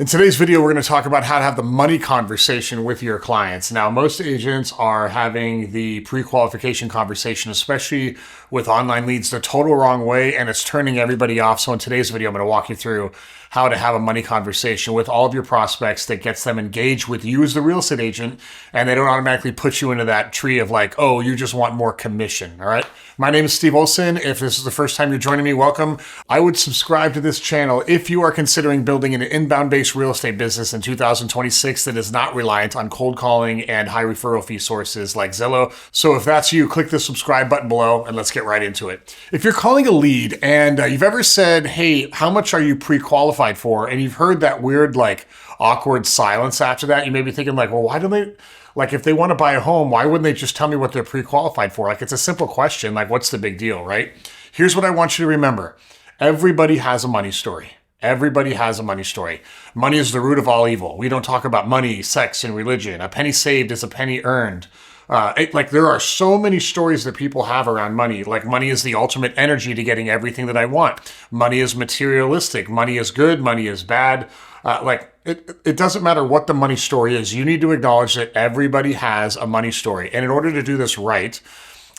In today's video, we're going to talk about how to have the money conversation with your clients. Now, most agents are having the pre-qualification conversation, especially with online leads, the total wrong way, and it's turning everybody off. So in today's video, I'm going to walk you through how to have a money conversation with all of your prospects that gets them engaged with you as the real estate agent, and they don't automatically put you into that tree of like, oh, you just want more commission, all right? My name is Steve Olson. If this is the first time you're joining me, welcome. I would subscribe to this channel if you are considering building an inbound-based real estate business in 2026 that is not reliant on cold calling and high referral fee sources like Zillow. So if that's you, click the subscribe button below and let's get right into it. If you're calling a lead and you've ever said, hey, how much are you pre-qualified for? And you've heard that weird, like, awkward silence after that, you may be thinking like, well, why don't they, like, if they want to buy a home, why wouldn't they just tell me what they're pre-qualified for? Like, it's a simple question. Like, what's the big deal, right? Here's what I want you to remember. Everybody has a money story. Everybody has a money story. Money is the root of all evil. We don't talk about money, sex, and religion. A penny saved is a penny earned. There are so many stories that people have around money. Like, money is the ultimate energy to getting everything that I want. Money is materialistic. Money is good. Money is bad. It doesn't matter what the money story is. You need to acknowledge that everybody has a money story. And in order to do this right,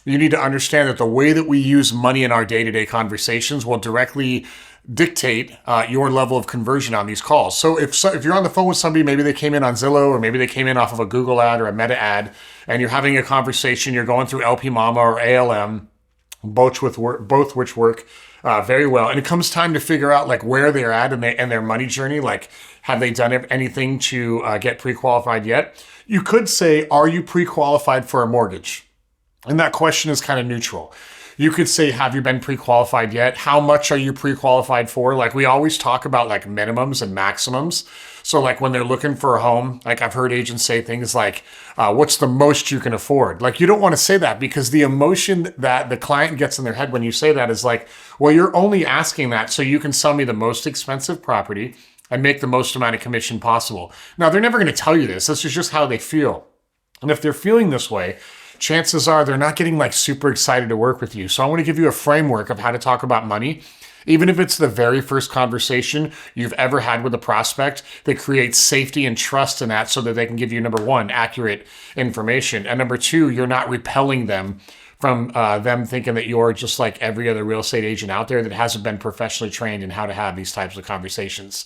you need to understand that the way that we use money in our day-to-day conversations will directly dictate your level of conversion on these calls. So if you're on the phone with somebody, maybe they came in on Zillow, or maybe they came in off of a Google ad or a Meta ad, and you're having a conversation, you're going through LP Mama or ALM, both which work very well. And it comes time to figure out like where they're at in their money journey. Like, have they done anything to get pre-qualified yet? You could say, are you pre-qualified for a mortgage? And that question is kind of neutral. You could say, have you been pre-qualified yet? How much are you pre-qualified for? Like, we always talk about like minimums and maximums. So like when they're looking for a home, like I've heard agents say things like, what's the most you can afford? Like, you don't want to say that, because the emotion that the client gets in their head when you say that is like, well, you're only asking that so you can sell me the most expensive property and make the most amount of commission possible. Now, they're never going to tell you this. This is just how they feel. And if they're feeling this way, chances are they're not getting like super excited to work with you. So I want to give you a framework of how to talk about money, even if it's the very first conversation you've ever had with a prospect, that creates safety and trust in that so that they can give you, number one, accurate information. And number two, you're not repelling them from them thinking that you're just like every other real estate agent out there that hasn't been professionally trained in how to have these types of conversations.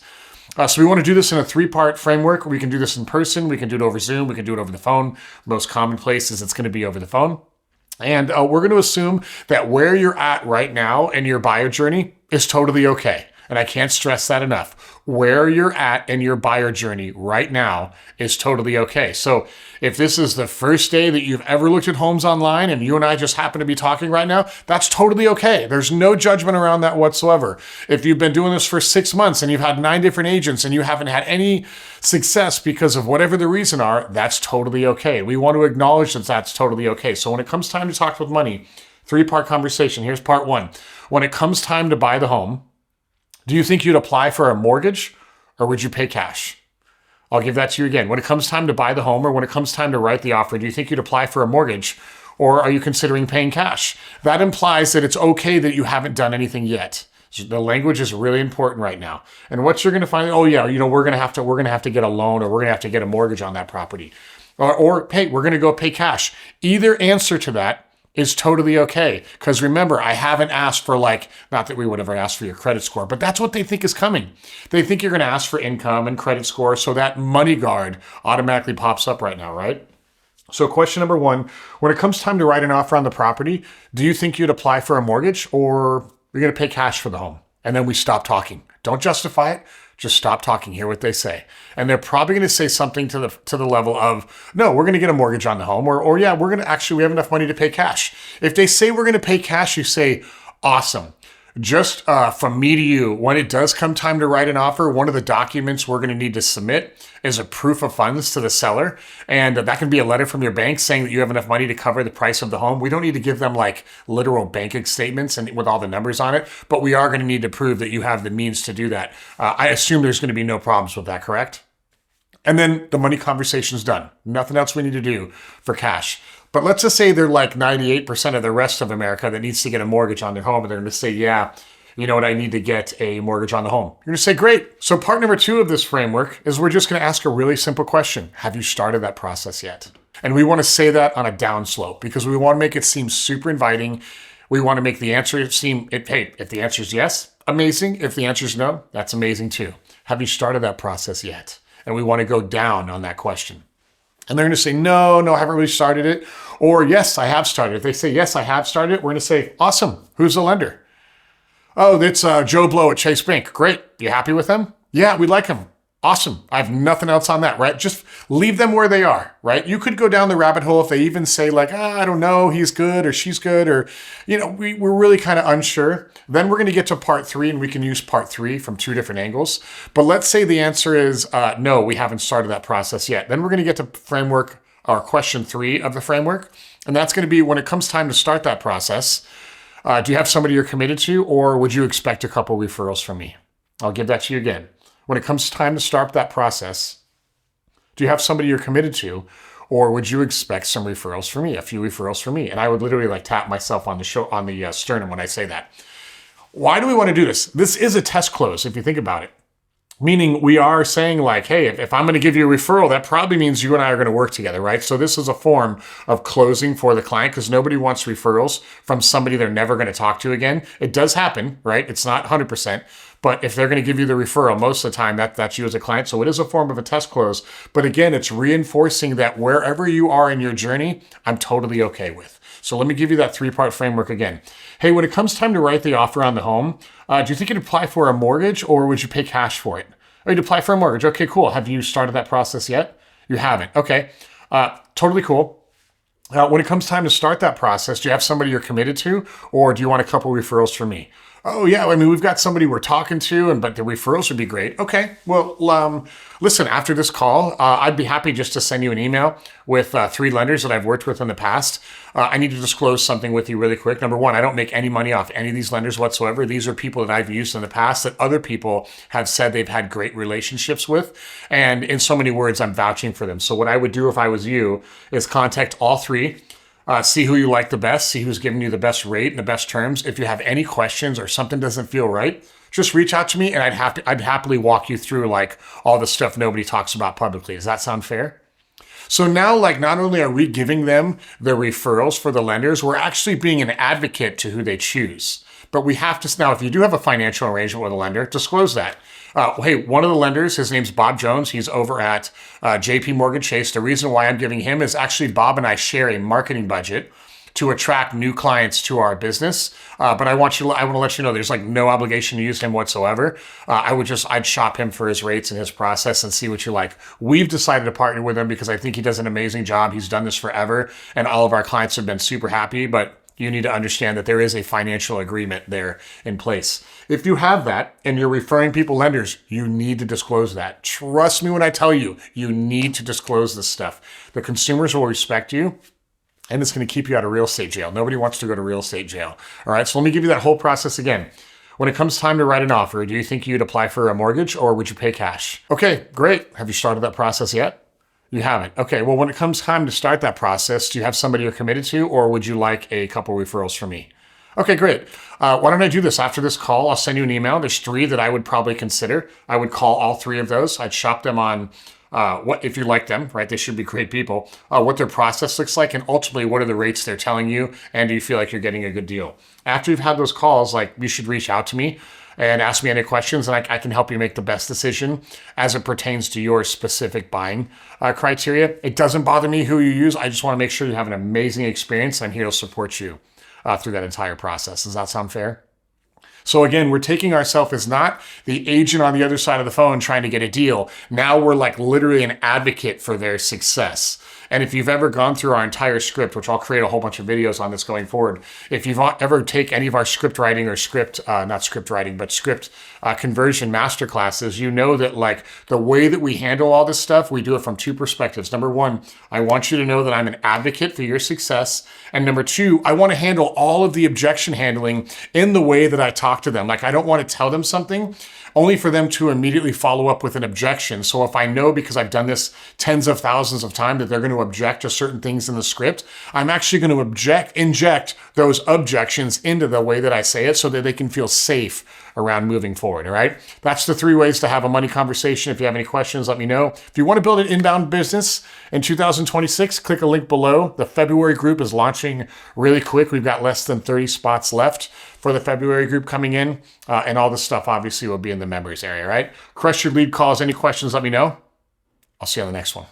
So we want to do this in a 3-part framework. We can do this in person. We can do it over Zoom. We can do it over the phone. Most commonplace is it's going to be over the phone. And we're going to assume that where you're at right now in your buyer journey is totally okay. And I can't stress that enough. Where you're at in your buyer journey right now is totally okay. So if this is the first day that you've ever looked at homes online and you and I just happen to be talking right now, that's totally okay. There's no judgment around that whatsoever. If you've been doing this for 6 months and you've had 9 different agents and you haven't had any success because of whatever the reason are, that's totally okay. We want to acknowledge that that's totally okay. So when it comes time to talk with money, 3-part conversation. Here's part 1. When it comes time to buy the home, do you think you'd apply for a mortgage, or would you pay cash? I'll give that to you again. When it comes time to buy the home, or when it comes time to write the offer, do you think you'd apply for a mortgage, or are you considering paying cash? That implies that it's okay that you haven't done anything yet. The language is really important right now. And what you're going to find, oh yeah, we're going to have to get a loan, or we're going to have to get a mortgage on that property, or hey, we're going to go pay cash. Either answer to that is totally okay. Because remember, I haven't asked for not that we would ever ask for your credit score, but that's what they think is coming. They think you're going to ask for income and credit score, so that money guard automatically pops up right now, right? So question number 1, when it comes time to write an offer on the property, do you think you'd apply for a mortgage, or you're going to pay cash for the home? And then we stop talking. Don't justify it. Just stop talking, hear what they say. And they're probably going to say something to the level of, no, we're going to get a mortgage on the home, or yeah, we have enough money to pay cash. If they say we're going to pay cash, you say, awesome. Just from me to you, when it does come time to write an offer, one of the documents we're going to need to submit is a proof of funds to the seller. And that can be a letter from your bank saying that you have enough money to cover the price of the home. We don't need to give them like literal bank statements and with all the numbers on it, but we are going to need to prove that you have the means to do that. I assume there's going to be no problems with that, correct? And then the money conversation's done. Nothing else we need to do for cash. But let's just say they're like 98% of the rest of America that needs to get a mortgage on their home, and they're going to say, yeah, you know what, I need to get a mortgage on the home. You're gonna say, great. So part number 2 of this framework is we're just gonna ask a really simple question. Have you started that process yet? And we wanna say that on a downslope because we wanna make it seem super inviting. We wanna make the answer seem, hey, if the answer is yes, amazing. If the answer is no, that's amazing too. Have you started that process yet? And we wanna go down on that question. And they're gonna say, no, I haven't really started it. Or yes, I have started. If they say, yes, I have started it, we're gonna say, awesome, who's the lender? Oh, it's Joe Blow at Chase Bank. Great, you happy with them? Yeah, we like him. Awesome, I have nothing else on that, right? Just leave them where they are, right? You could go down the rabbit hole if they even say like, I don't know, he's good or she's good, or, we're really kind of unsure. Then we're gonna get to part 3 and we can use part 3 from 2 different angles. But let's say the answer is, no, we haven't started that process yet. Then we're gonna get to framework or question 3 of the framework. And that's gonna be when it comes time to start that process, do you have somebody you're committed to, or would you expect a couple referrals from me? I'll give that to you again. When it comes time to start that process, do you have somebody you're committed to, or would you expect some referrals from me, a few referrals from me? And I would literally like tap myself on the sternum when I say that. Why do we want to do this? This is a test close, if you think about it. Meaning we are saying like, hey, if I'm going to give you a referral, that probably means you and I are going to work together, right? So this is a form of closing for the client because nobody wants referrals from somebody they're never going to talk to again. It does happen, right? It's not 100%, but if they're going to give you the referral, most of the time that's you as a client. So it is a form of a test close. But again, it's reinforcing that wherever you are in your journey, I'm totally okay with. So let me give you that 3-part framework again. Hey, when it comes time to write the offer on the home, do you think you'd apply for a mortgage or would you pay cash for it? Oh, you'd apply for a mortgage. Okay, cool. Have you started that process yet? You haven't. Okay, totally cool. When it comes time to start that process, do you have somebody you're committed to, or do you want a couple referrals from me? Oh yeah, I mean, we've got somebody we're talking to, but the referrals would be great. Okay, well, listen, after this call, I'd be happy just to send you an email with 3 lenders that I've worked with in the past. I need to disclose something with you really quick. Number 1, I don't make any money off any of these lenders whatsoever. These are people that I've used in the past that other people have said they've had great relationships with. And in so many words, I'm vouching for them. So what I would do if I was you is contact all 3. See who you like the best, see who's giving you the best rate and the best terms. If you have any questions or something doesn't feel right, just reach out to me and I'd happily walk you through like all the stuff nobody talks about publicly. Does that sound fair? So now, like, not only are we giving them the referrals for the lenders, we're actually being an advocate to who they choose. But we have to, now, if you do have a financial arrangement with a lender, disclose that. Hey, one of the lenders, his name's Bob Jones. He's over at JP Morgan Chase. The reason why I'm giving him is actually Bob and I share a marketing budget to attract new clients to our business. But I want to let you know there's like no obligation to use him whatsoever. I'd shop him for his rates and his process and see what you like. We've decided to partner with him because I think he does an amazing job. He's done this forever and all of our clients have been super happy, but you need to understand that there is a financial agreement there in place. If you have that and you're referring people lenders, you need to disclose that. Trust me when I tell you, you need to disclose this stuff. The consumers will respect you. And it's going to keep you out of real estate jail. Nobody wants to go to real estate jail. All right, so let me give you that whole process again. When it comes time to write an offer, do you think you'd apply for a mortgage or would you pay cash? Okay, great. Have you started that process yet? You haven't. Okay, well, when it comes time to start that process, do you have somebody you're committed to or would you like a couple referrals from me? Okay, great. Why don't I do this? After this call, I'll send you an email. There's 3 that I would probably consider. I would call all 3 of those. I'd shop them on what if you like them, right? They should be great people. What their process looks like, and ultimately, what are the rates they're telling you, and do you feel like you're getting a good deal? After you've had those calls, like you should reach out to me and ask me any questions, and I can help you make the best decision as it pertains to your specific buying criteria. It doesn't bother me who you use. I just want to make sure you have an amazing experience. I'm here to support you through that entire process. Does that sound fair? So again, we're taking ourselves as not the agent on the other side of the phone trying to get a deal. Now we're like literally an advocate for their success. And if you've ever gone through our entire script, which I'll create a whole bunch of videos on this going forward, if you've ever take any of our script writing or script conversion masterclasses, you know that like the way that we handle all this stuff, we do it from 2 perspectives. Number 1, I want you to know that I'm an advocate for your success. And number 2, I want to handle all of the objection handling in the way that I talk to them. Like I don't want to tell them something only for them to immediately follow up with an objection. So if I know, because I've done this tens of thousands of times, that they're going to object to certain things in the script, I'm actually going to inject those objections into the way that I say it so that they can feel safe around moving forward. All right. That's the 3 ways to have a money conversation. If you have any questions, let me know. If you want to build an inbound business in 2026, click a link below. The February group is launching really quick. We've got less than 30 spots left for the February group coming in. And all this stuff obviously will be in the members area, right? Crush your lead calls. Any questions, let me know. I'll see you on the next one.